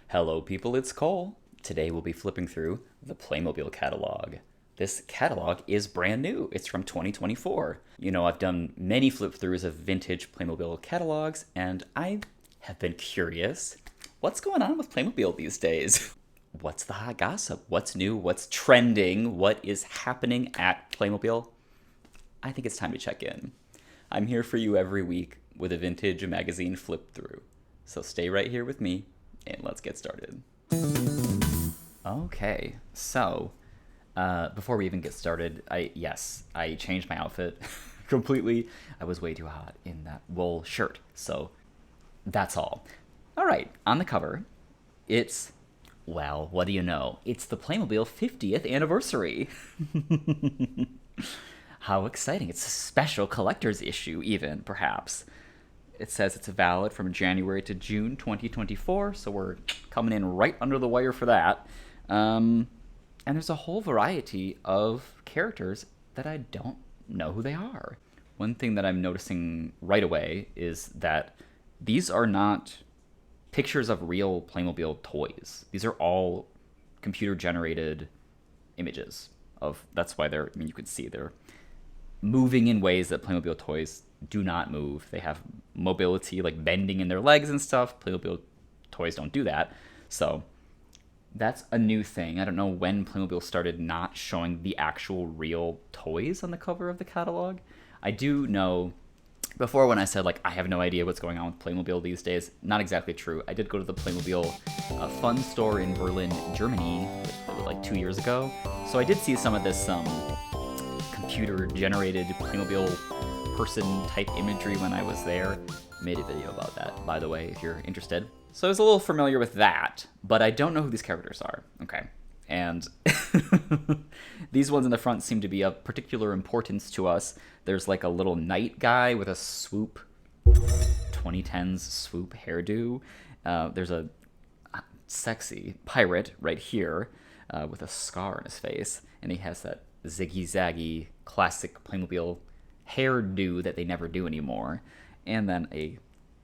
Hello, people, it's Cole. Today we'll be flipping through the Playmobil catalog. This catalog is brand new. It's from 2024. You know, I've done many flip throughs of vintage Playmobil catalogs, and I have been curious what's going on with Playmobil these days? What's the hot gossip? What's new? What's trending? What is happening at Playmobil? I think it's time to check in. I'm here for you every week with a vintage magazine flip through. So stay right here with me and let's get started. Okay, so before we even get started, I changed my outfit completely. I was way too hot in that wool shirt, so that's all. All right, on the cover, it's, well, what do you know? It's the Playmobil 50th anniversary. How exciting. It's a special collector's issue, even, perhaps. It says it's valid from January to June 2024, so we're coming in right under the wire for that. And there's a whole variety of characters that I don't know who they are. One thing that I'm noticing right away is that these are not pictures of real Playmobil toys. These are all computer-generated images of. That's why they're. I mean, you can see they're moving in ways that Playmobil toys do not move. They have mobility, like bending in their legs and stuff. Playmobil toys don't do that. So that's a new thing. I don't know when Playmobil started not showing the actual real toys on the cover of the catalog. I do know before when I said, like, I have no idea what's going on with Playmobil these days, not exactly true. I did go to the Playmobil fun store in Berlin, Germany, like 2 years ago. So I did see some of this computer-generated Playmobil person-type imagery when I was there. Made a video about that, by the way, if you're interested. So I was a little familiar with that, but I don't know who these characters are. Okay. And these ones in the front seem to be of particular importance to us. There's like a little knight guy with a swoop, 2010s swoop hairdo. There's a sexy pirate right here with a scar on his face, and he has that ziggy-zaggy classic Playmobil hairdo that they never do anymore, and then a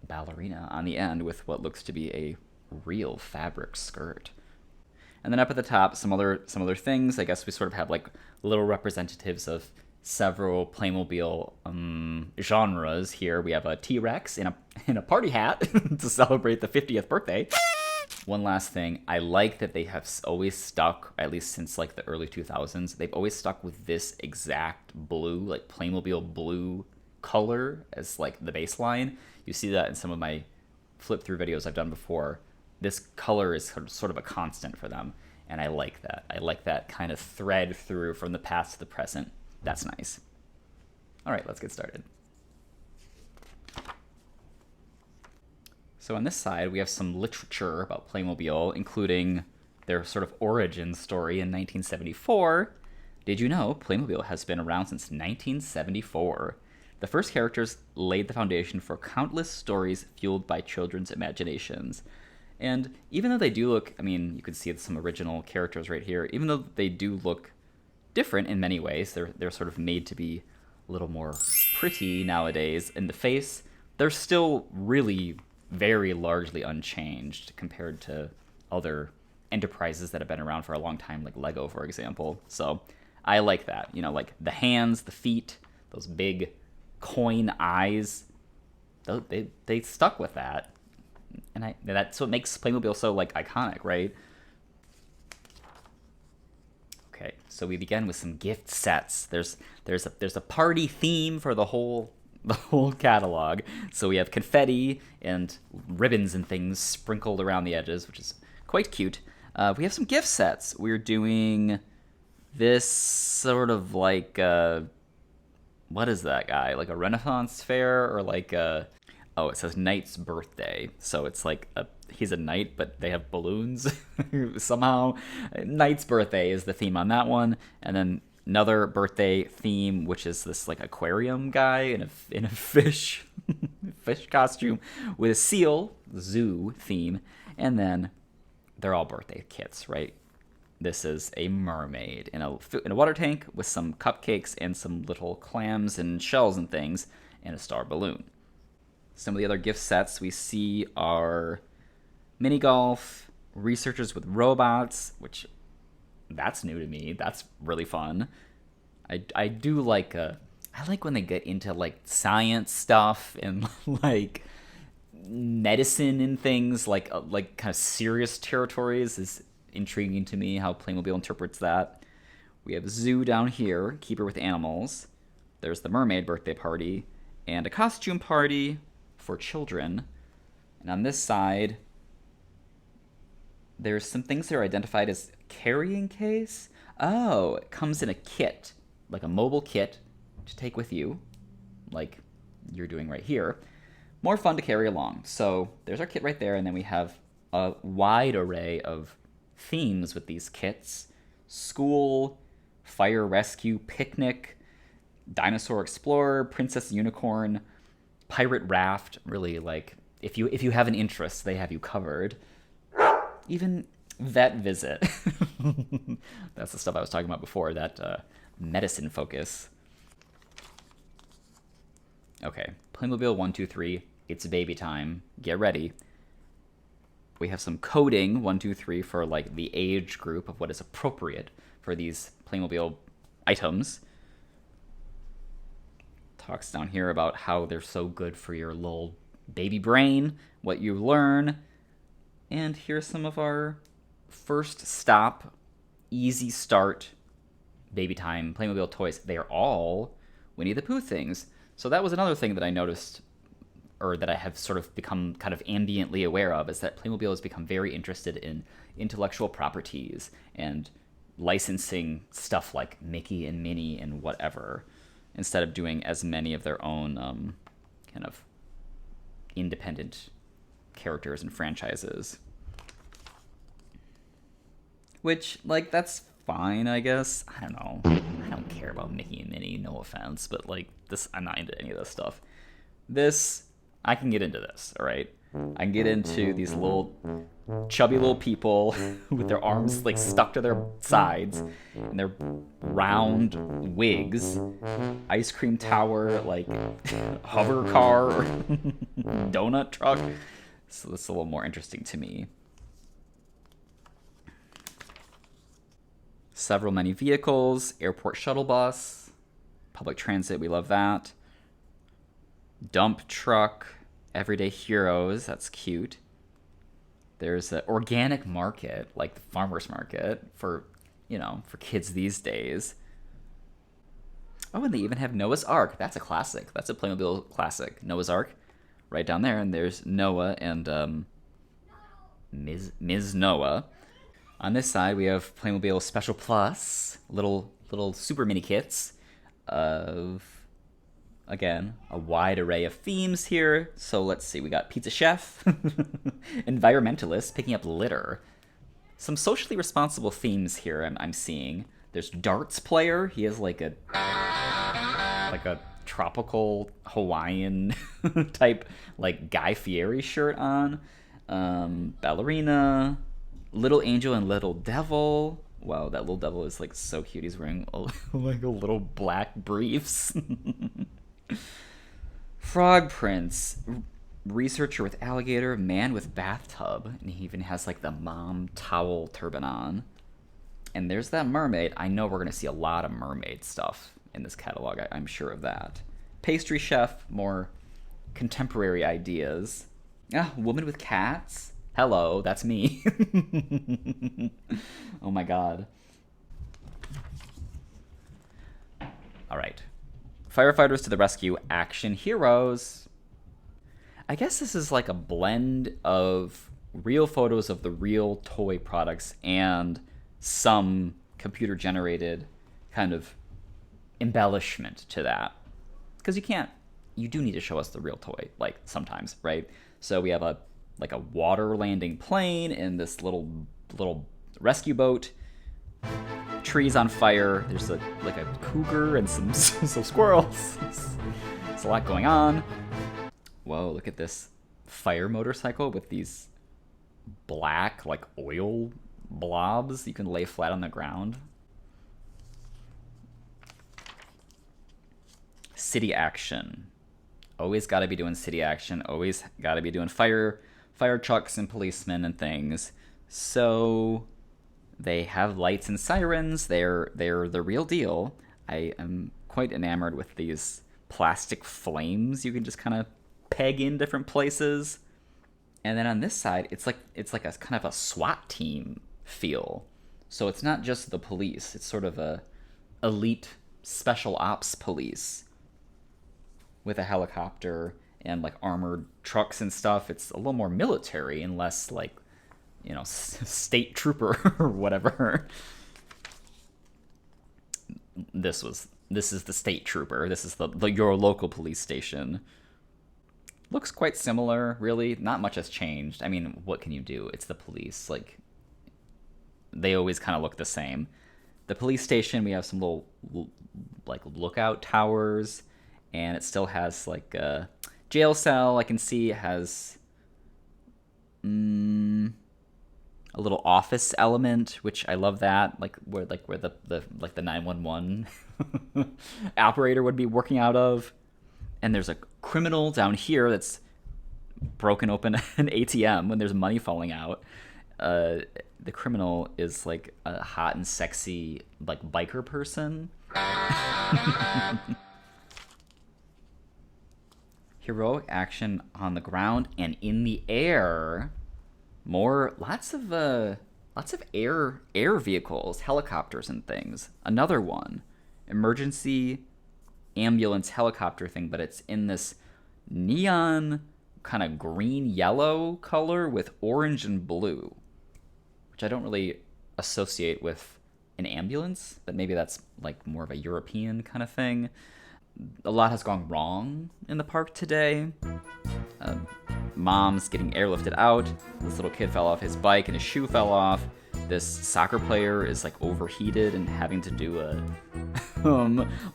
ballerina on the end with what looks to be a real fabric skirt. And then up at the top, some other things. I guess we sort of have like little representatives of several Playmobil genres here. We have a T-Rex in a party hat to celebrate the 50th birthday. One last thing, I like that they have always stuck, at least since like the early 2000s, they've always stuck with this exact blue, like Playmobil blue color as like the baseline. You see that in some of my flip through videos I've done before. This color is sort of a constant for them, and I like that. I like that kind of thread through from the past to the present. That's nice. All right, let's get started. So on this side, we have some literature about Playmobil, including their sort of origin story in 1974. Did you know Playmobil has been around since 1974? The first characters laid the foundation for countless stories fueled by children's imaginations. And even though they do look, I mean, you can see some original characters right here, even though they do look different in many ways, they're sort of made to be a little more pretty nowadays in the face, they're still really very largely unchanged compared to other enterprises that have been around for a long time, like Lego, for example. So I like that. You know, like the hands, the feet, those big coin eyes, they stuck with that. And that's what makes Playmobil so, like, iconic, right? Okay, so we begin with some gift sets. There's a party theme for the whole catalog. So we have confetti and ribbons and things sprinkled around the edges, which is quite cute. We have some gift sets. We're doing this sort of like what is that guy? Like a Renaissance fair, or like a, oh, it says Knight's birthday. So it's like he's a knight, but they have balloons somehow. Knight's birthday is the theme on that one, and then another birthday theme, which is this like aquarium guy in a fish costume with a seal, zoo theme, and then they're all birthday kits, right? This is a mermaid in a water tank with some cupcakes and some little clams and shells and things, and a star balloon. Some of the other gift sets we see are mini golf, researchers with robots, which that's new to me. That's really fun. I do like I like when they get into like science stuff and like medicine and things like kind of serious territories is intriguing to me how Playmobil interprets that. We have a zoo down here, keeper with animals. There's the mermaid birthday party and a costume party for children. And on this side, there's some things that are identified as carrying case. Oh, it comes in a kit, like a mobile kit to take with you, like you're doing right here. More fun to carry along. So there's our kit right there, and then we have a wide array of themes with these kits. School, fire rescue, picnic, dinosaur explorer, princess unicorn, pirate raft. Really, like, if you have an interest, they have you covered. Even vet visit. That's the stuff I was talking about before, that medicine focus. Okay, Playmobil 1, 2, 3. It's baby time. Get ready. We have some coding 1, 2, 3 for like the age group of what is appropriate for these Playmobil items. Talks down here about how they're so good for your little baby brain, what you learn. And here's some of our first stop, easy start, baby time Playmobil toys. They are all Winnie the Pooh things. So that was another thing that I noticed, or that I have sort of become kind of ambiently aware of, is that Playmobil has become very interested in intellectual properties and licensing stuff like Mickey and Minnie and whatever, instead of doing as many of their own kind of independent characters and franchises. Which, like, that's fine, I guess. I don't know. I don't care about Mickey and Minnie, no offense, but, like, this, I'm not into any of this stuff. This, I can get into this, all right? I can get into these little chubby little people with their arms, like, stuck to their sides, and their round wigs, ice cream tower, like, hover car, donut truck. So that's a little more interesting to me. Several many vehicles, airport shuttle bus, public transit, we love that. Dump truck, everyday heroes, that's cute. There's an organic market, like the farmer's market, for, you know, for kids these days. Oh, and they even have Noah's Ark. That's a classic. That's a Playmobil classic. Noah's Ark, right down there. And there's Noah and Ms. Noah. On this side, we have Playmobil Special Plus, little super mini kits of, again, a wide array of themes here. So let's see, we got Pizza Chef, Environmentalist, picking up litter. Some socially responsible themes here I'm seeing. There's Darts Player. He has like a tropical Hawaiian type, like, Guy Fieri shirt on. Ballerina, Little Angel and Little Devil. Wow, that little devil is like so cute. He's wearing like a little black briefs. Frog Prince, researcher with alligator, man with bathtub, and he even has like the mom towel turban on. And there's that mermaid. I know we're gonna see a lot of mermaid stuff in this catalog. I'm sure of that. Pastry chef, more contemporary ideas. Ah, woman with cats. Hello, that's me. Oh my god. All right. Firefighters to the rescue, action heroes. I guess this is like a blend of real photos of the real toy products and some computer-generated kind of embellishment to that. Because you do need to show us the real toy, like, sometimes, right? So we have a water landing plane and this little rescue boat. Trees on fire. There's a cougar and some squirrels. There's a lot going on. Whoa, look at this fire motorcycle with these black, like, oil blobs you can lay flat on the ground. City action. Always got to be doing city action. Always got to be doing fire trucks and policemen and things. So they have lights and sirens. They're the real deal. I am quite enamored with these plastic flames you can just kind of peg in different places. And then on this side, it's like a kind of a SWAT team feel. So it's not just the police. It's sort of a elite special ops police with a helicopter and like armored trucks and stuff. It's a little more military and less like, state trooper or whatever. This is the state trooper. This is the your local police station. Looks quite similar, really. Not much has changed. I mean, what can you do? It's the police. Like, they always kind of look the same. The police station, we have some little, like, lookout towers, and it still has, like, a jail cell. I can see it has a little office element, which I love that. Like, where the 911 operator would be working out of. And there's a criminal down here that's broken open an ATM when there's money falling out. The criminal is like a hot and sexy like biker person. Heroic action on the ground and in the air. Lots of air vehicles, helicopters and things. Another one, emergency ambulance helicopter thing, but it's in this neon kind of green yellow color with orange and blue, which I don't really associate with an ambulance, but maybe that's like more of a European kind of thing. A lot has gone wrong in the park today. Mom's getting airlifted out. This little kid fell off his bike and his shoe fell off. This soccer player is like overheated and having to do a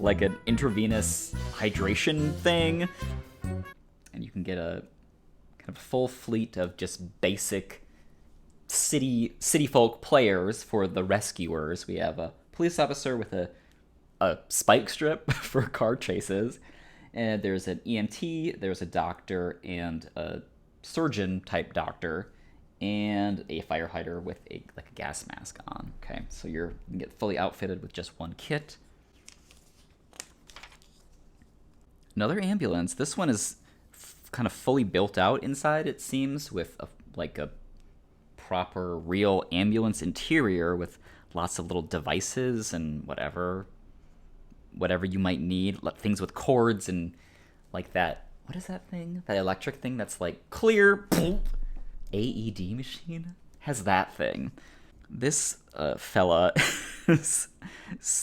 like an intravenous hydration thing. And you can get a kind of full fleet of just basic city folk players for the rescuers. We have a police officer with a spike strip for car chases. And there's an EMT, there's a doctor and a surgeon type doctor, and a firefighter with a gas mask on. Okay, so you can get fully outfitted with just one kit. Another ambulance. This one is kind of fully built out inside, it seems, with a proper real ambulance interior with lots of little devices and whatever you might need, things with cords and like that. What is that thing? That electric thing that's like clear. AED machine has that thing. This fella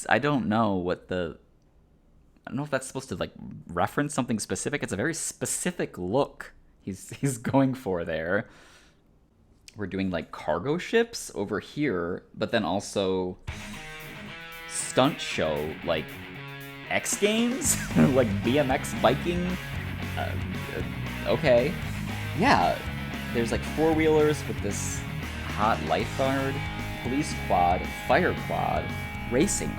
I don't know if that's supposed to like reference something specific. It's a very specific look he's going for there. We're doing like cargo ships over here, but then also stunt show like X Games, like BMX biking. Okay, yeah. There's like four-wheelers with this hot lifeguard, police quad, fire quad, racing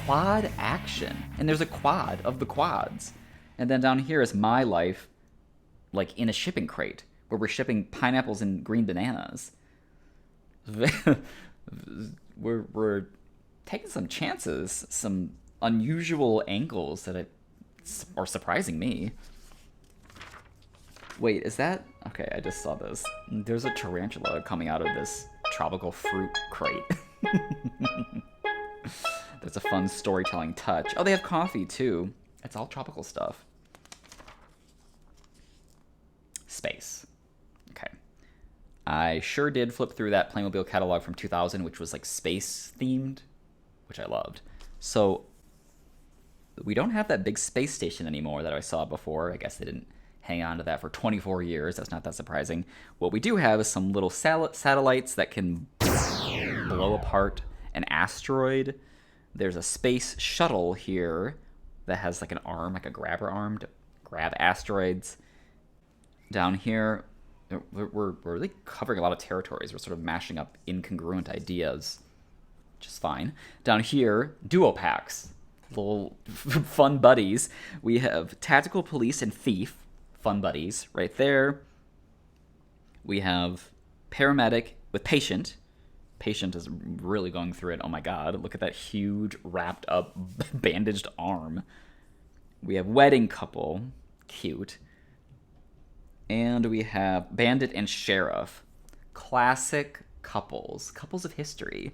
quad action, and there's a quad of the quads. And then down here is my life, like in a shipping crate where we're shipping pineapples and green bananas. we're taking some chances, some unusual angles that are surprising me. Wait, is that... Okay, I just saw this. There's a tarantula coming out of this tropical fruit crate. That's a fun storytelling touch. Oh, they have coffee, too. It's all tropical stuff. Space. Okay. I sure did flip through that Playmobil catalog from 2000, which was, like, space-themed, which I loved. So, we don't have that big space station anymore that I saw before. I guess they didn't hang on to that for 24 years. That's not that surprising. What we do have is some little satellites that can blow apart an asteroid. There's a space shuttle here that has like an arm, like a grabber arm to grab asteroids. Down here, we're really covering a lot of territories. We're sort of mashing up incongruent ideas, which is fine. Down here, duo packs, little fun buddies. We have tactical police and thief. Fun buddies right there. We have paramedic with Patient. Patient is really going through it. Oh my god, look at that huge wrapped up bandaged arm. We have Wedding Couple, cute. And we have Bandit and Sheriff, classic couples of history.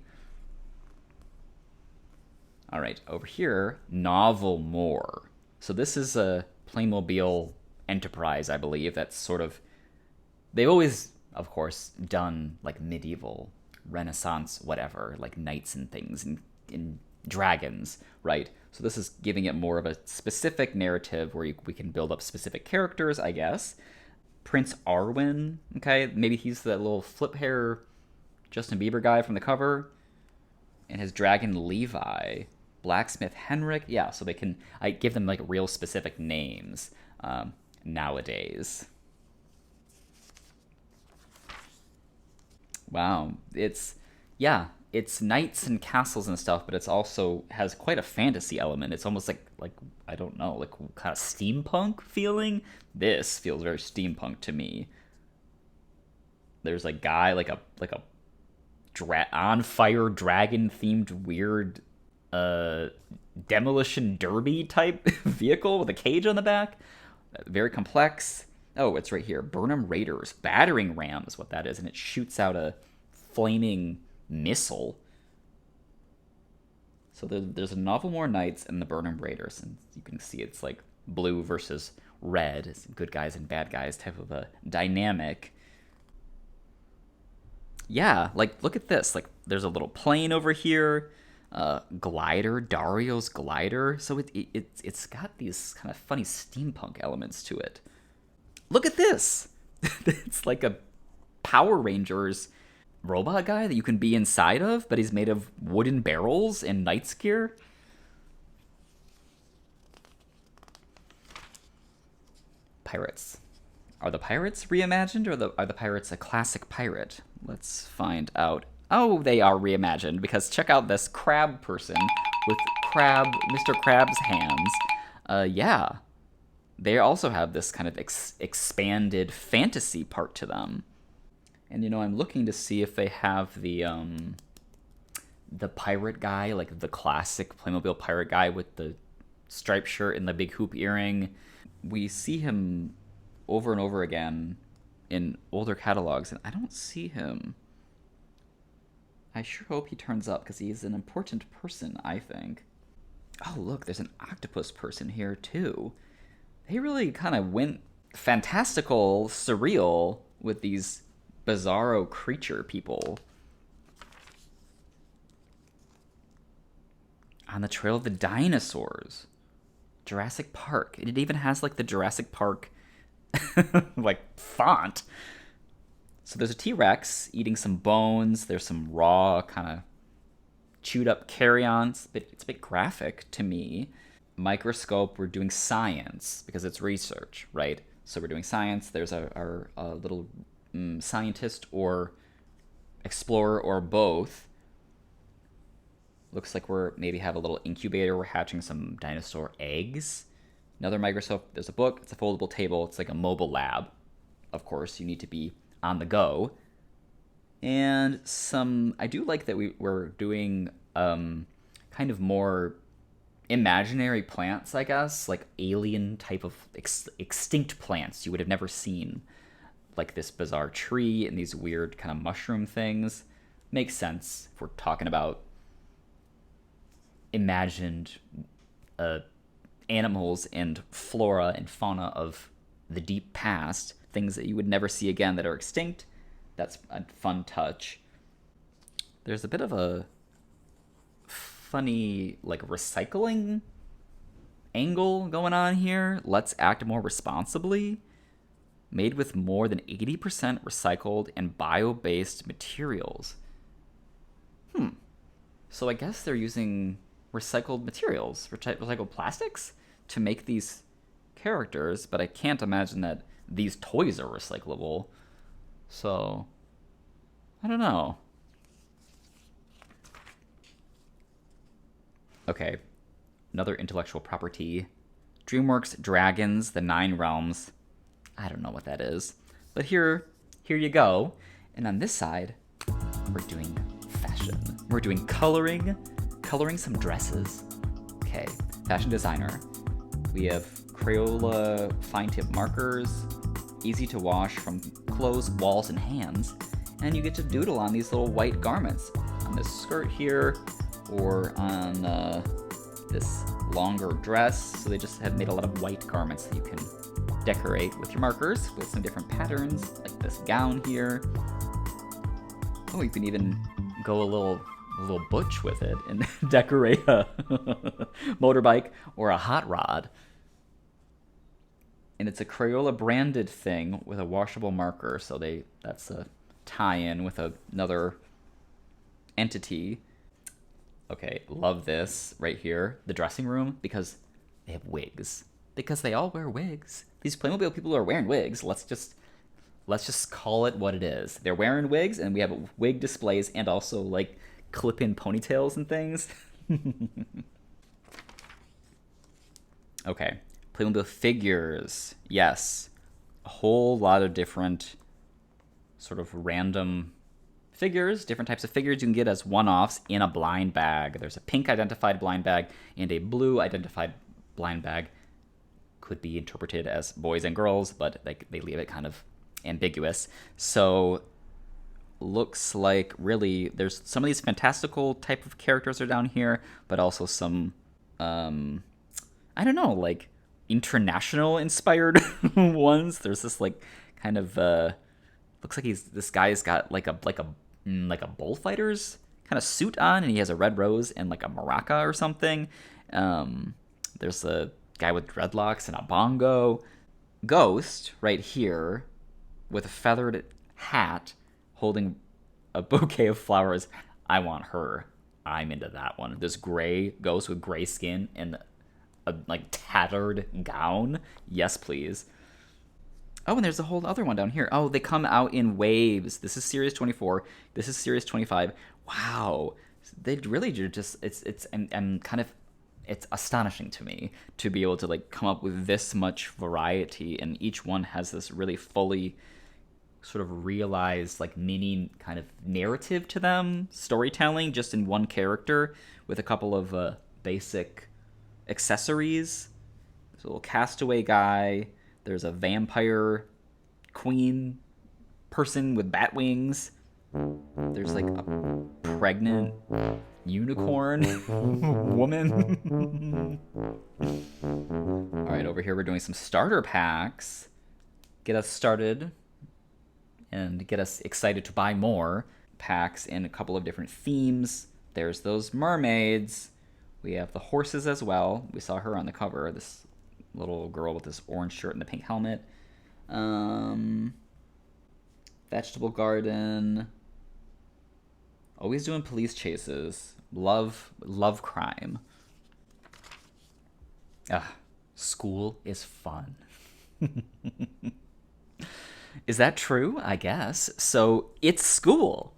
All right, over here, Novel More. So this is a Playmobil enterprise, I believe, that's sort of... They've always, of course, done, like, medieval, Renaissance, whatever, like knights and things, and dragons, right? So this is giving it more of a specific narrative where we can build up specific characters, I guess. Prince Arwen, okay? Maybe he's that little flip hair Justin Bieber guy from the cover. And his dragon Levi. Blacksmith Henrik. Yeah, so I give them like real specific names nowadays. Wow. It's knights and castles and stuff, but it's also has quite a fantasy element. It's almost like I don't know, like kind of steampunk feeling. This feels very steampunk to me. There's a guy like a on fire dragon themed weird demolition derby type vehicle with a cage on the back. Very complex. Oh, it's right here. Burnham Raiders. Battering ram is what that is, and it shoots out a flaming missile. So there's a Novel More Knights and the Burnham Raiders, and you can see it's like blue versus red. It's good guys and bad guys type of a dynamic. Yeah, like look at this. Like there's a little plane over here. Glider, Dario's glider. So it's got these kind of funny steampunk elements to it. Look at this. It's like a Power Rangers robot guy that you can be inside of, but he's made of wooden barrels and knight's gear. Pirates. Are the pirates reimagined, or are the pirates a classic pirate? Let's find out. Oh, they are reimagined, because check out this crab person with Mr. Crab's hands. Yeah. They also have this kind of expanded fantasy part to them. And, I'm looking to see if they have the pirate guy, like the classic Playmobil pirate guy with the striped shirt and the big hoop earring. We see him over and over again in older catalogs, and I don't see him. I sure hope he turns up, because he's an important person, I think. Oh, look, there's an octopus person here, too. They really kind of went fantastical, surreal with these bizarro creature people. On the Trail of the Dinosaurs. Jurassic Park. It even has, like, the Jurassic Park, like, font. So there's a T-Rex eating some bones. There's some raw, kind of chewed up carry-ons. It's a bit graphic to me. Microscope, we're doing science because it's research, right? So we're doing science. There's our little scientist or explorer or both. Looks like we're maybe have a little incubator. We're hatching some dinosaur eggs. Another microscope. There's a book. It's a foldable table. It's like a mobile lab. Of course, you need to be on the go. And I do like that we're doing kind of more imaginary plants, I guess, like alien type of extinct plants you would have never seen, like this bizarre tree and these weird kind of mushroom things. Makes sense if we're talking about imagined animals and flora and fauna of the deep past, things that you would never see again that are extinct. That's a fun touch. There's a bit of a funny, like, recycling angle going on here. Let's act more responsibly. Made with more than 80% recycled and bio-based materials. So I guess they're using recycled materials, recycled plastics, to make these characters, but I can't imagine that these toys are recyclable. So, I don't know. Okay, another intellectual property. DreamWorks Dragons, the 9 Realms. I don't know what that is. But here you go. And on this side, We're doing fashion. We're doing coloring some dresses. Okay, fashion designer. We have Crayola fine tip markers, easy to wash from clothes, walls, and hands. And you get to doodle on these little white garments on this skirt here, or on this longer dress. So they just have made a lot of white garments that you can decorate with your markers with some different patterns, like this gown here. Oh, you can even go a little butch with it and decorate a motorbike or a hot rod. And it's a Crayola branded thing with a washable marker, so that's a tie-in with another entity. Okay, love this right here, the dressing room, because they have wigs. Because they all wear wigs. These Playmobil people are wearing wigs. Let's just call it what it is. They're wearing wigs, and we have wig displays and also like clip-in ponytails and things. Okay, Playmobil figures. Yes, a whole lot of different sort of random figures, different types of figures you can get as one-offs in a blind bag. There's a pink identified blind bag and a blue identified blind bag. Could be interpreted as boys and girls, but they leave it kind of ambiguous. So looks like really there's some of these fantastical type of characters are down here, but also some I don't know, like international inspired ones. There's this like kind of looks like this guy's got like a bullfighter's kind of suit on, and he has a red rose and like a maraca or something. There's a guy with dreadlocks and a bongo. Ghost right here with a feathered hat holding a bouquet of flowers. I want her. I'm into that one. This gray ghost with gray skin and a like tattered gown. Yes, please. Oh, and there's a whole other one down here. Oh, they come out in waves. This is Series 24. This is Series 25. Wow. They really do just, I'm kind of, it's astonishing to me to be able to like come up with this much variety, and each one has this really fully sort of realized like mini kind of narrative to them, storytelling just in one character with a couple of basic accessories. There's a little castaway guy. There's a vampire queen person with bat wings. There's like a pregnant unicorn woman. All right, over here we're doing some starter packs. Get us started and get us excited to buy more packs in a couple of different themes. There's those mermaids. We have the horses as well. We saw her on the cover, this little girl with this orange shirt and the pink helmet. Vegetable garden. Always doing police chases. Love crime. School is fun. Is that true? I guess. So it's school,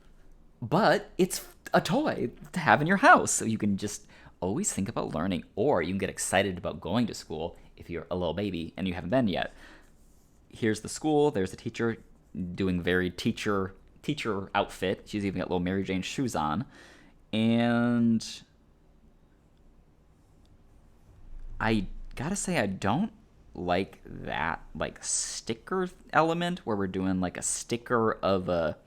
but it's a toy to have in your house. So you can just always think about learning, or you can get excited about going to school if you're a little baby and you haven't been yet. Here's the school. There's the teacher doing very teacher outfit. She's even got little Mary Jane shoes on. And I gotta say, I don't like that like sticker element where we're doing like a sticker of a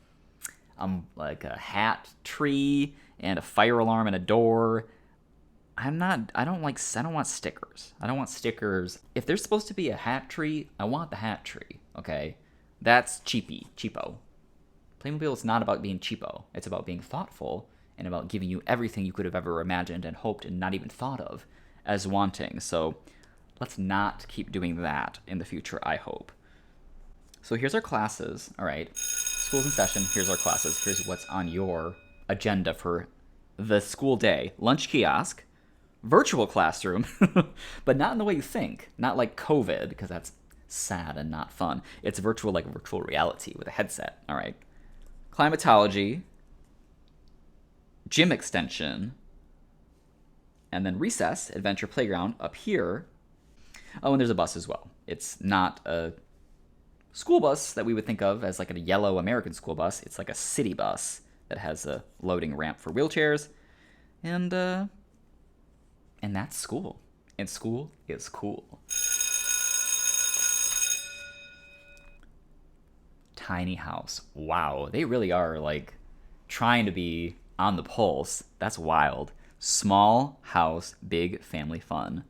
like a hat tree and a fire alarm and a door. I don't want stickers. I don't want stickers. If there's supposed to be a hat tree, I want the hat tree, okay? That's cheapo. Playmobil is not about being cheapo. It's about being thoughtful and about giving you everything you could have ever imagined and hoped and not even thought of as wanting. So let's not keep doing that in the future, I hope. So here's our classes, all right? School's in session, here's our classes. Here's what's on your agenda for the school day. Lunch kiosk, virtual classroom, but not in the way you think. Not like COVID, because that's sad and not fun. It's virtual, like virtual reality with a headset, all right? Climatology, gym extension, and then recess, adventure playground up here. Oh, and there's a bus as well. It's not a school bus that we would think of as like a yellow American school bus. It's like a city bus that has a loading ramp for wheelchairs. And that's school. And school is cool. Tiny house. Wow, they really are like trying to be on the pulse. That's wild. Small house, big family fun.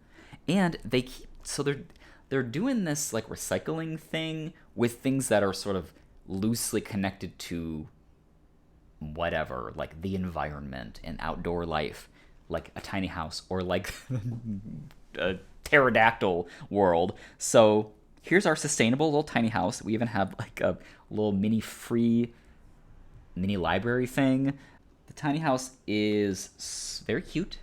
And they keep so they're doing this like recycling thing with things that are sort of loosely connected to whatever, like the environment and outdoor life, like a tiny house or like a pterodactyl world. So here's our sustainable little tiny house. We even have like a little mini library thing. The tiny house is very cute.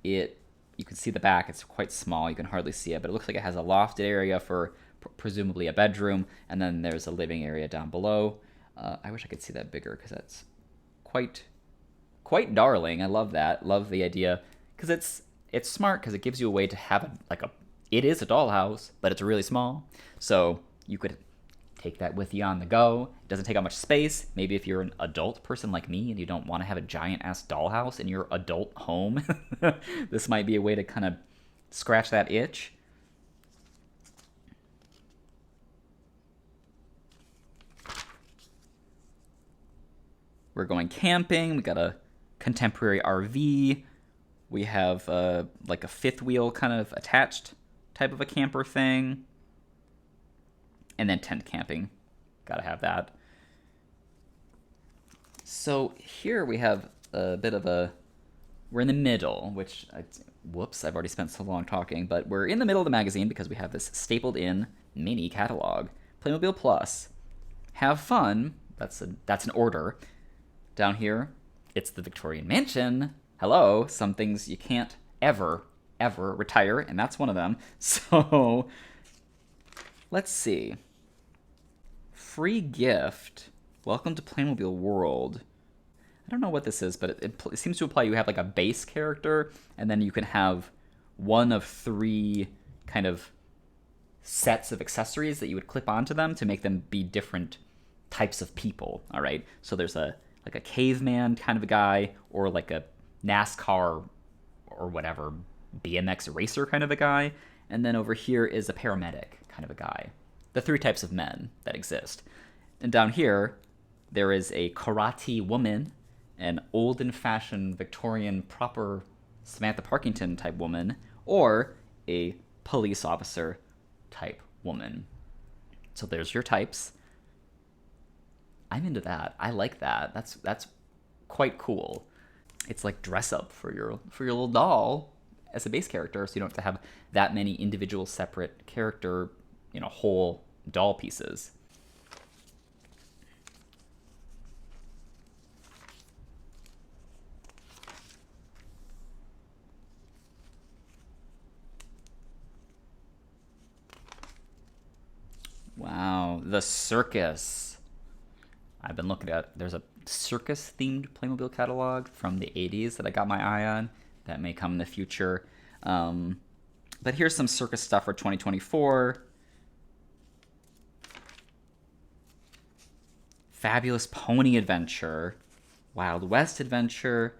You can see the back. It's quite small. You can hardly see it, but it looks like it has a lofted area for presumably a bedroom, and then there's a living area down below. I wish I could see that bigger because that's quite darling. I love that. Love the idea because it's smart because it gives you a way to have it is a dollhouse, but it's really small. So you could take that with you on the go. It doesn't take up much space. Maybe if you're an adult person like me and you don't want to have a giant ass dollhouse in your adult home, this might be a way to kind of scratch that itch. We're going camping. We got a contemporary RV. We have like a fifth wheel kind of attached type of a camper thing. And then tent camping. Gotta have that. So here we have a bit of we're in the middle, which, whoops, I've already spent so long talking, but we're in the middle of the magazine because we have this stapled in mini catalog. Playmobil Plus. Have fun. That's an order. Down here, it's the Victorian Mansion. Hello, some things you can't ever retire, and that's one of them. So let's see. Free gift. Welcome to Playmobil World. I don't know what this is, but it seems to imply you have like a base character, and then you can have one of 3 kind of sets of accessories that you would clip onto them to make them be different types of people. All right. So there's a caveman kind of a guy, or like a NASCAR or whatever BMX racer kind of a guy, and then over here is a paramedic kind of a guy. The 3 types of men that exist. And down here, there is a karate woman, an old-fashioned Victorian proper Samantha Parkington type woman, or a police officer type woman. So there's your types. I'm into that. I like that. That's quite cool. It's like dress up for your little doll as a base character, so you don't have to have that many individual separate character, whole doll pieces. Wow, the circus. I've been looking at, there's a circus themed Playmobil catalog from the 80s that I got my eye on. That may come in the future. But here's some circus stuff for 2024. Fabulous Pony Adventure. Wild West Adventure.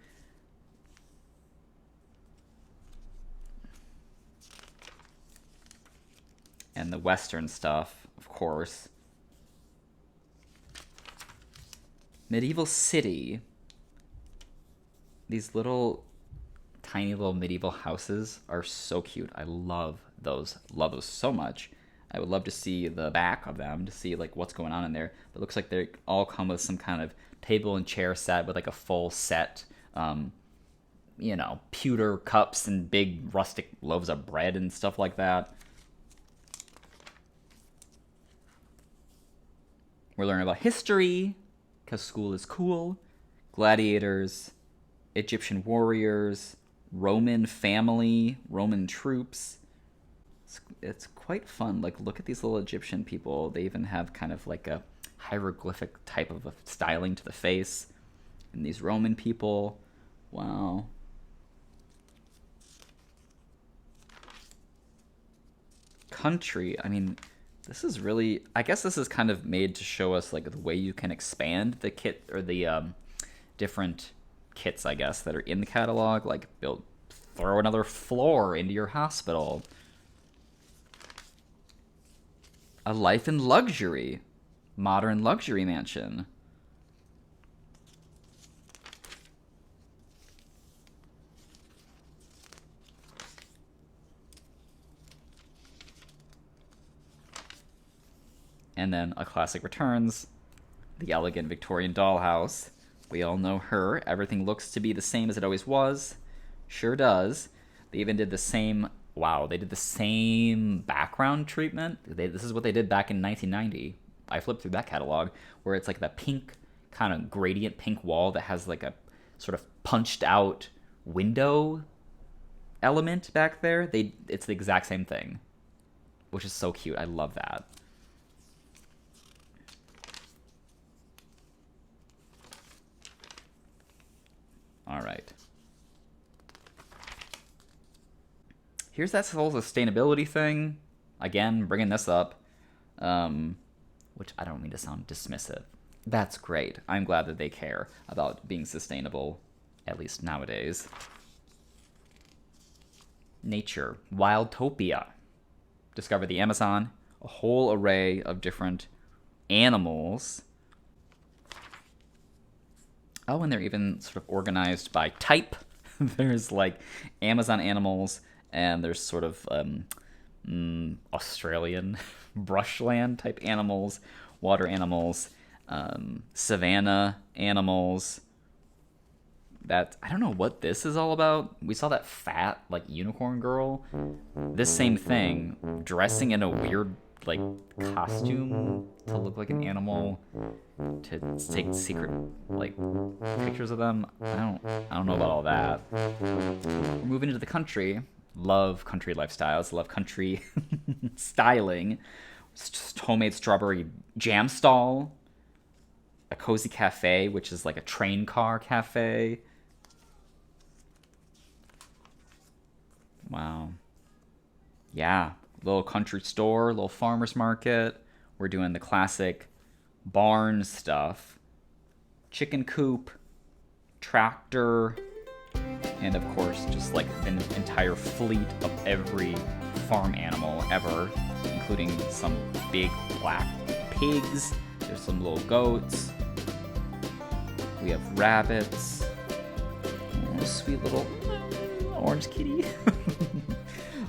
And the Western stuff, of course. Medieval City. These tiny little medieval houses are so cute. I love those so much. I would love to see the back of them to see like what's going on in there. But it looks like they all come with some kind of table and chair set with like a full set, pewter cups and big rustic loaves of bread and stuff like that. We're learning about history because school is cool. Gladiators, Egyptian warriors, Roman family, Roman troops. It's quite fun. Like, look at these little Egyptian people. They even have kind of like a hieroglyphic type of a styling to the face. And these Roman people. Wow. Country. I mean, this is kind of made to show us like the way you can expand the kit or the different kits, I guess, that are in the catalog, like throw another floor into your hospital. A life in luxury. Modern luxury mansion. And then a classic returns. The elegant Victorian dollhouse. We all know her. Everything looks to be the same as it always was. Sure does. They even did the same... Wow, they did the same background treatment. This is what they did back in 1990. I flipped through that catalog, where it's like the pink, kind of gradient pink wall that has like a sort of punched out window element back there. It's the exact same thing, which is so cute. I love that. All right. Here's that whole sustainability thing. Again, bringing this up, which I don't mean to sound dismissive. That's great. I'm glad that they care about being sustainable, at least nowadays. Nature. Wildtopia. Discover the Amazon. A whole array of different animals. Oh, and they're even sort of organized by type. There's like Amazon animals, and there's sort of Australian brushland type animals, water animals, savanna animals. That I don't know what this is all about. We saw that fat like unicorn girl. This same thing, dressing in a weird like costume to look like an animal, to take secret like pictures of them. I don't know about all that. We're moving into the country. Love country lifestyles. Love country styling. It's just homemade strawberry jam stall. A cozy cafe, which is like a train car cafe. Wow. Yeah. Little country store, little farmer's market. We're doing the classic barn stuff. Chicken coop, tractor, and of course, just like an entire fleet of every farm animal ever, including some big black pigs. There's some little goats. We have rabbits. Oh, sweet little orange kitty.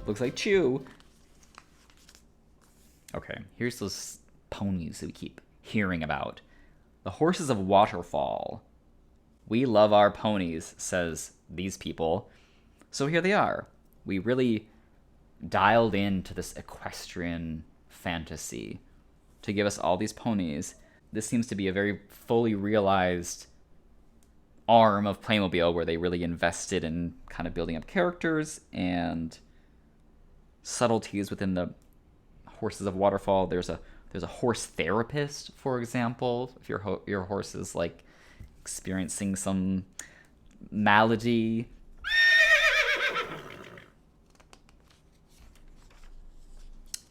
Looks like Chew. Okay, here's those ponies that we keep hearing about. The horses of Waterfall. We love our ponies, says these people. So here they are. We really dialed into this equestrian fantasy to give us all these ponies. This seems to be a very fully realized arm of Playmobil where they really invested in kind of building up characters and subtleties within the horses of Waterfall. There's a horse therapist, for example, if your horse is like experiencing some malady.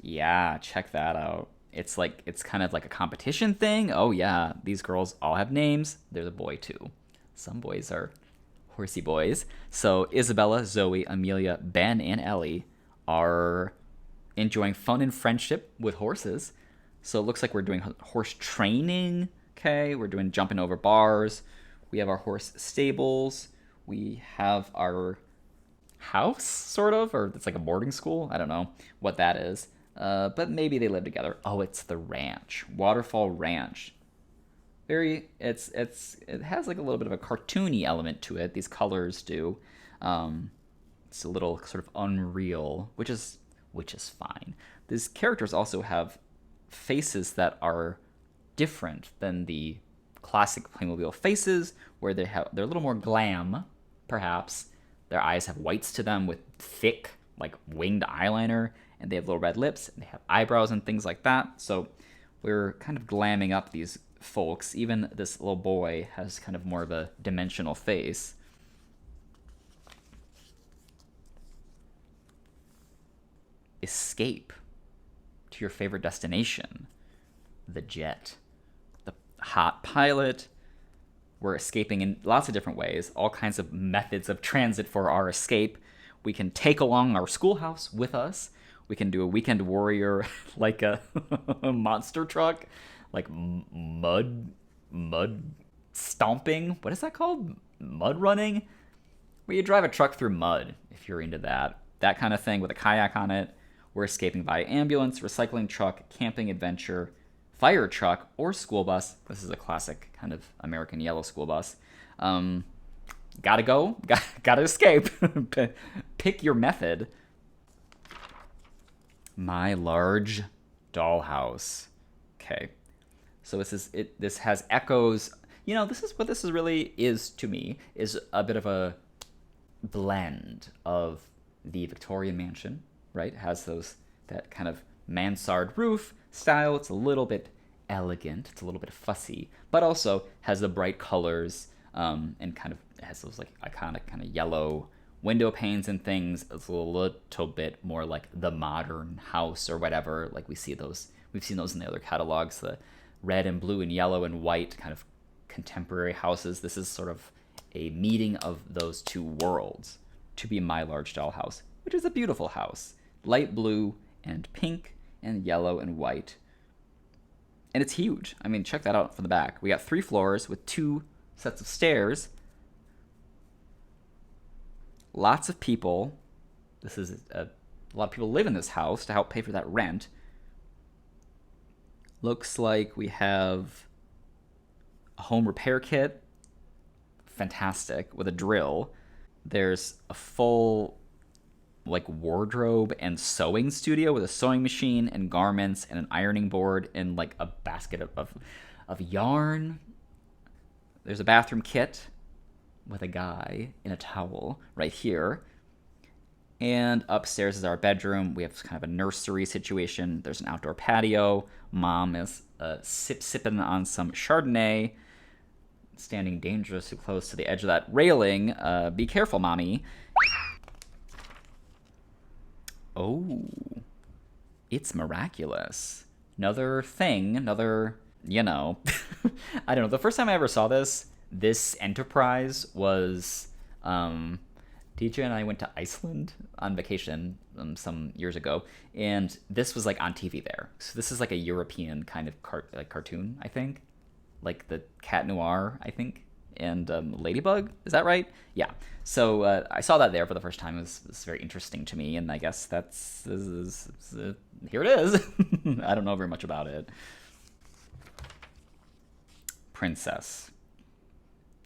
Yeah, check that out. It's kind of like a competition thing. Oh yeah, these girls all have names. There's a boy too. Some boys are horsey boys. So Isabella, Zoe, Amelia, Ben, and Ellie are enjoying fun and friendship with horses. So it looks like we're doing horse training. Okay, we're doing jumping over bars. We have our horse stables. We have our house, sort of, or it's like a boarding school. I don't know what that is. But maybe they live together. Oh, it's the ranch, Waterfall Ranch. It has like a little bit of a cartoony element to it. These colors do. It's a little sort of unreal, which is fine. These characters also have faces that are different than the classic Playmobil faces, where they're a little more glam, perhaps. Their eyes have whites to them with thick, like winged eyeliner, and they have little red lips, and they have eyebrows and things like that. So we're kind of glamming up these folks. Even this little boy has kind of more of a dimensional face. Escape to your favorite destination. The jet. The hot pilot. We're escaping in lots of different ways, all kinds of methods of transit for our escape. We can take along our schoolhouse with us. We can do a weekend warrior like a monster truck, like mud stomping. What is that called? Mud running? Where you drive a truck through mud, if you're into that. That kind of thing with a kayak on it. We're escaping by ambulance, recycling truck, camping adventure, fire truck, or school bus. This is a classic kind of American yellow school bus. Gotta go. Gotta escape. Pick your method. My large dollhouse. Okay. So this has echoes. You know, this is what this is really is to me, is a bit of a blend of the Victorian mansion, right? It has that kind of mansard roof style. It's a little bit elegant. It's a little bit fussy, but also has the bright colors, and kind of has those like iconic kind of yellow window panes and things. It's a little bit more like the modern house or whatever. Like we've seen those in the other catalogs, the red and blue and yellow and white kind of contemporary houses. This is sort of a meeting of those two worlds to be My Large Dollhouse, which is a beautiful house. Light blue and pink and yellow and white. And it's huge. I mean, check that out from the back. We got 3 floors with 2 sets of stairs. Lots of people. This is a lot of people live in this house to help pay for that rent. Looks like we have a home repair kit. Fantastic. With a drill. There's a full like wardrobe and sewing studio with a sewing machine and garments and an ironing board and like a basket of yarn. There's a bathroom kit with a guy in a towel right here. And upstairs is our bedroom. We have kind of a nursery situation. There's an outdoor patio. Mom is sipping on some Chardonnay, standing dangerously close to the edge of that railing. Be careful, Mommy. Oh, it's miraculous. Another thing, you know. I don't know. The first time I ever saw this enterprise was, DJ and I went to Iceland on vacation some years ago, and this was like on TV there. So this is like a European kind of cartoon, I think. Like the Cat Noir, I think, and Ladybug. Is that right? Yeah. So I saw that there for the first time. It was very interesting to me, and I guess here it is. I don't know very much about it. Princess.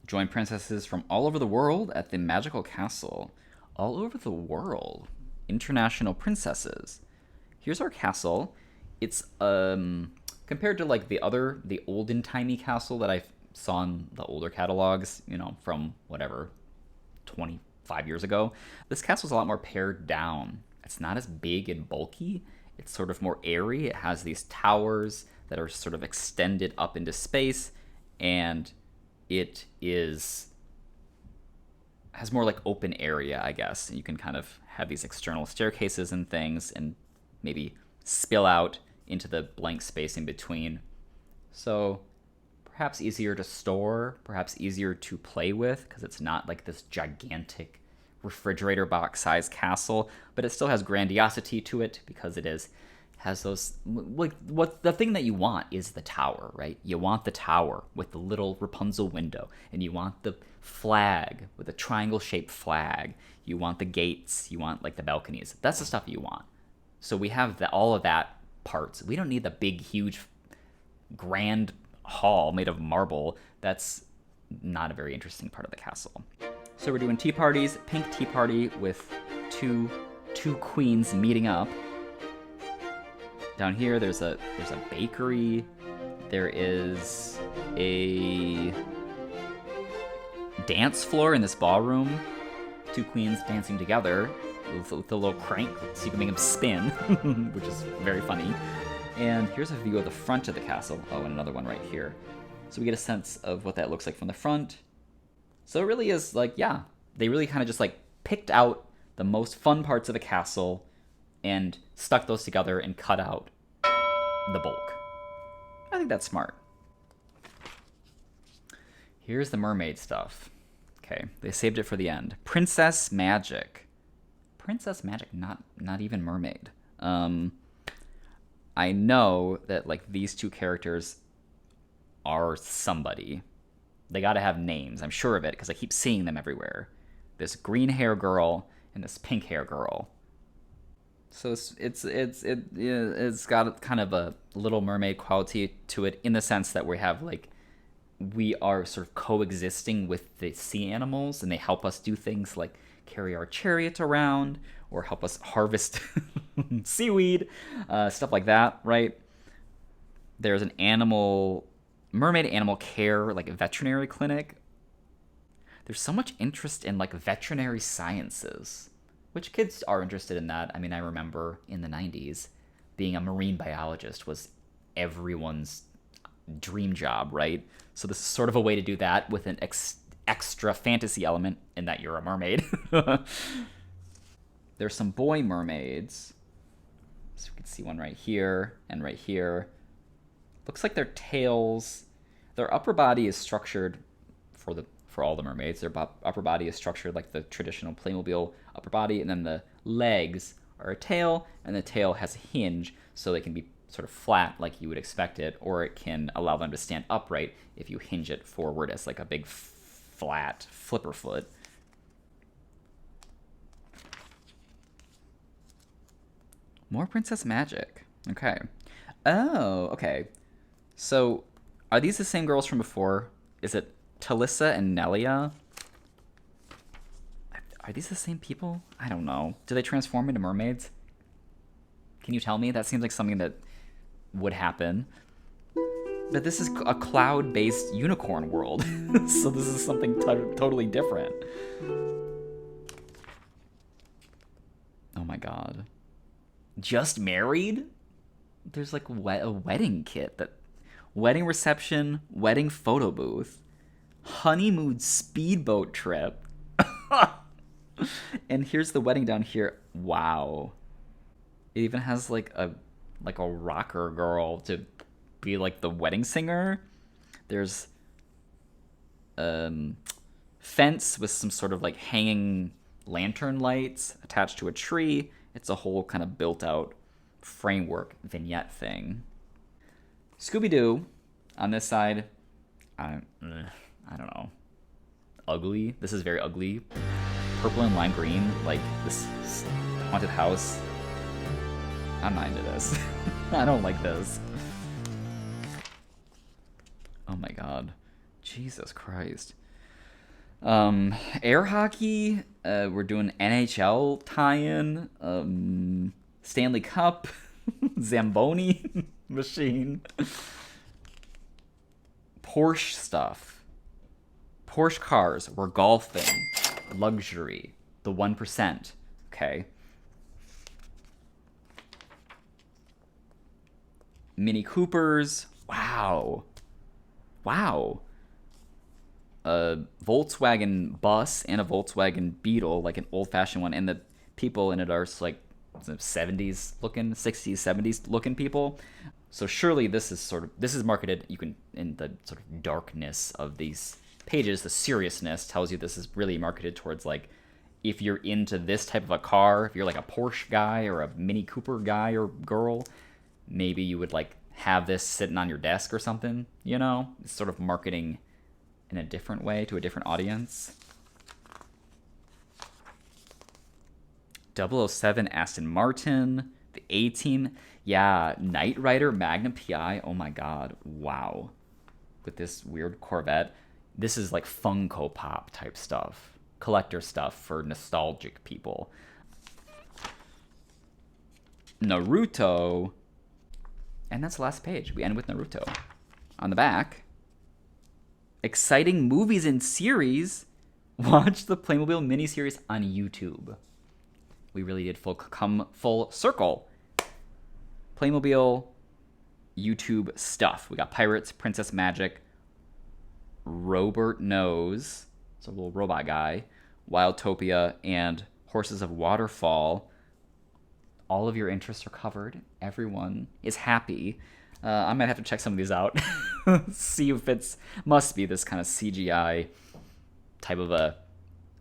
Join princesses from all over the world at the magical castle. All over the world. International princesses. Here's our castle. It's compared to like the olden-timey castle that I saw in the older catalogs, you know, from whatever, 25 years ago. This castle's a lot more pared down. It's not as big and bulky. It's sort of more airy. It has these towers that are sort of extended up into space, and it has more like open area, I guess. You can kind of have these external staircases and things and maybe spill out into the blank space in between. So perhaps easier to store, perhaps easier to play with, because it's not like this gigantic refrigerator box size castle, but it still has grandiosity to it because has those, like, what the thing that you want is the tower, right? You want the tower with the little Rapunzel window, and you want the flag with a triangle shaped flag. You want the gates, you want like the balconies. That's the stuff you want. So we have all of that parts. We don't need the big, huge, grand hall made of marble. That's not a very interesting part of the castle. So we're doing tea parties. Pink tea party with two queens meeting up. Down here, there's a bakery. There is a dance floor in this ballroom. 2 queens dancing together with a little crank so you can make them spin, which is very funny. And here's a view of the front of the castle. Oh, and another one right here. So we get a sense of what that looks like from the front. So it really is like, yeah, they really kind of just like picked out the most fun parts of the castle and stuck those together and cut out the bulk. I think that's smart. Here's the mermaid stuff. Okay, they saved it for the end. Princess Magic. Princess Magic, not even mermaid. I know that like these two characters are somebody. They got to have names. I'm sure of it because I keep seeing them everywhere. This green hair girl and this pink hair girl. So it's got kind of a Little Mermaid quality to it in the sense that we are sort of coexisting with the sea animals, and they help us do things like carry our chariot around or help us harvest seaweed, stuff like that, right? There's an mermaid animal care, like a veterinary clinic. There's so much interest in like veterinary sciences, which kids are interested in that. I mean, I remember in the 90s, being a marine biologist was everyone's dream job, right? So this is sort of a way to do that with an extra fantasy element in that you're a mermaid. There's some boy mermaids. So you can see one right here and right here. Looks like their tails, their upper body is structured for all the mermaids. Their upper body is structured like the traditional Playmobil upper body, and then the legs are a tail, and the tail has a hinge, so they can be sort of flat like you would expect it, or it can allow them to stand upright if you hinge it forward as like a big flat flipper foot. More Princess Magic. Okay. Oh, okay. So, are these the same girls from before? Is it Talissa and Nelia? Are these the same people? I don't know. Do they transform into mermaids? Can you tell me? That seems like something that would happen. But this is a cloud-based unicorn world. So this is something totally different. Oh my god. Just married? There's like a wedding kit, that wedding reception, wedding photo booth, honeymoon speedboat trip. And here's the wedding down here. Wow. It even has like a rocker girl to be like the wedding singer. There's fence with some sort of like hanging lantern lights attached to a tree. It's a whole kind of built out framework vignette thing. Scooby-Doo on this side, I don't know. Ugly. This is very ugly. Purple and lime green, like this haunted house. I'm not into this. I don't like this. Oh my god. Jesus Christ. Air hockey. We're doing NHL tie-in. Stanley Cup. Zamboni machine. Porsche stuff. Porsche cars. We're golfing. Luxury. The 1%. Okay. Mini Coopers. Wow. Wow. A Volkswagen bus and a Volkswagen Beetle, like an old-fashioned one, and the people in it are like 70s looking, 60s, 70s looking people. So surely this is marketed, you can, in the sort of darkness of these pages, the seriousness tells you this is really marketed towards like, if you're into this type of a car, if you're like a Porsche guy or a Mini Cooper guy or girl, maybe you would like have this sitting on your desk or something, you know? It's sort of marketing in a different way to a different audience. 007 Aston Martin, the A-Team. Yeah, Knight Rider Magnum PI. Oh my god. Wow. With this weird Corvette. This is like Funko Pop type stuff. Collector stuff for nostalgic people. Naruto. And that's the last page. We end with Naruto. On the back, exciting movies and series. Watch the Playmobil miniseries on YouTube. We really did come full circle. Playmobil YouTube stuff. We got Pirates, Princess Magic, Robert Knows, it's a little robot guy, Wildtopia, and Horses of Waterfall. All of your interests are covered. Everyone is happy. I might have to check some of these out. see if it's must be this kind of CGI type of a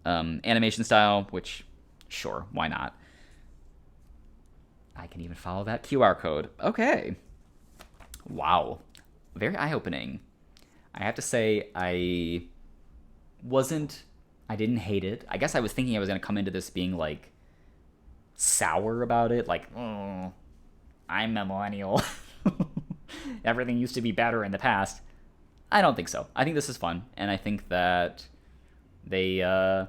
animation style, which sure, why not? I can even follow that QR code. Okay. Wow. Very eye-opening. I have to say, I didn't hate it. I guess I was thinking I was going to come into this being like sour about it, like, oh, I'm a millennial. Everything used to be better in the past. I don't think so. I think this is fun, and I think that they're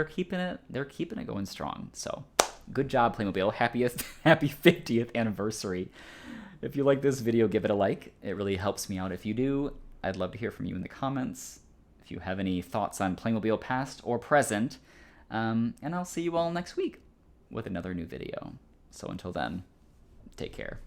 keeping it going strong. So, good job, Playmobil. Happy 50th anniversary. If you like this video, give it a like. It really helps me out if you do. I'd love to hear from you in the comments. If you have any thoughts on Playmobil past or present. And I'll see you all next week with another new video. So until then, take care.